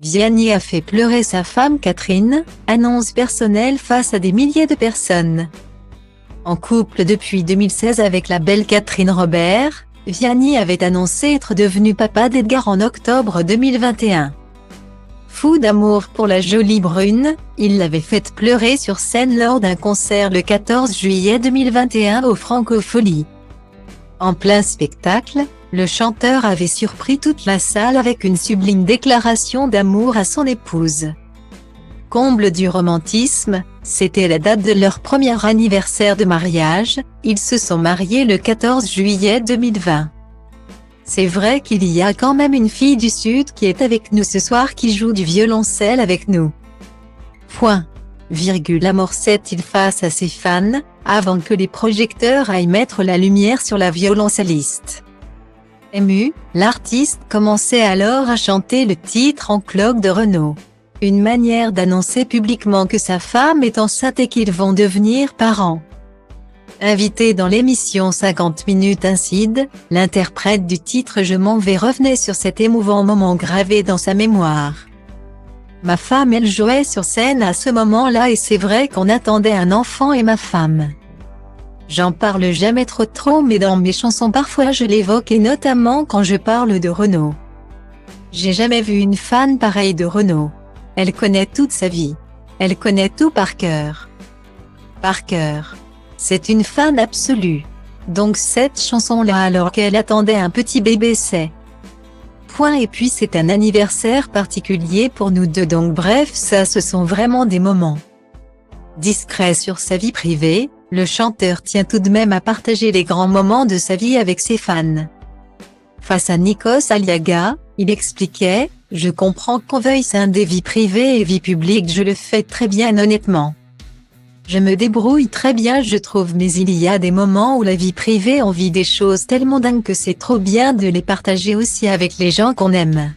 Vianney a fait pleurer sa femme Catherine, annonce personnelle face à des milliers de personnes. En couple depuis 2016 avec la belle Catherine Robert, Vianney avait annoncé être devenu papa d'Edgar en octobre 2021. Fou d'amour pour la jolie brune, il l'avait fait pleurer sur scène lors d'un concert le 14 juillet 2021 au Francophonie. En plein spectacle, le chanteur avait surpris toute la salle avec une sublime déclaration d'amour à son épouse. Comble du romantisme, c'était la date de leur premier anniversaire de mariage, ils se sont mariés le 14 juillet 2020. C'est vrai qu'il y a quand même une fille du Sud qui est avec nous ce soir qui joue du violoncelle avec nous. Point. Amorçait-il face à ses fans, avant que les projecteurs aillent mettre la lumière sur la violoncelliste. Ému, l'artiste commençait alors à chanter le titre en cloque de Renaud. Une manière d'annoncer publiquement que sa femme est enceinte et qu'ils vont devenir parents. Invité dans l'émission 50 minutes Inside, l'interprète du titre Je m'en vais revenait sur cet émouvant moment gravé dans sa mémoire. Ma femme elle jouait sur scène à ce moment-là et c'est vrai qu'on attendait un enfant et ma femme. J'en parle jamais trop mais dans mes chansons parfois je l'évoque et notamment quand je parle de Renaud. J'ai jamais vu une fan pareille de Renaud. Elle connaît toute sa vie. Elle connaît tout par cœur. Par cœur. C'est une fan absolue. Donc cette chanson-là alors qu'elle attendait un petit bébé c'est. Point et puis c'est un anniversaire particulier pour nous deux donc bref ça ce sont vraiment des moments. Discret sur sa vie privée, le chanteur tient tout de même à partager les grands moments de sa vie avec ses fans. Face à Nikos Aliaga, il expliquait « Je comprends qu'on veuille scinder vie privée et vie publique je le fais très bien honnêtement. Je me débrouille très bien je trouve mais il y a des moments où la vie privée on vit des choses tellement dingues que c'est trop bien de les partager aussi avec les gens qu'on aime.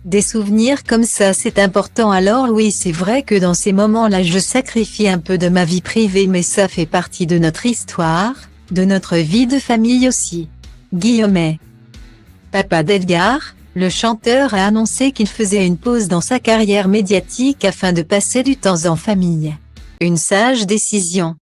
Des souvenirs comme ça c'est important alors oui c'est vrai que dans ces moments-là je sacrifie un peu de ma vie privée mais ça fait partie de notre histoire, de notre vie de famille aussi. Guillaumet. Papa d'Edgar, le chanteur a annoncé qu'il faisait une pause dans sa carrière médiatique afin de passer du temps en famille. Une sage décision.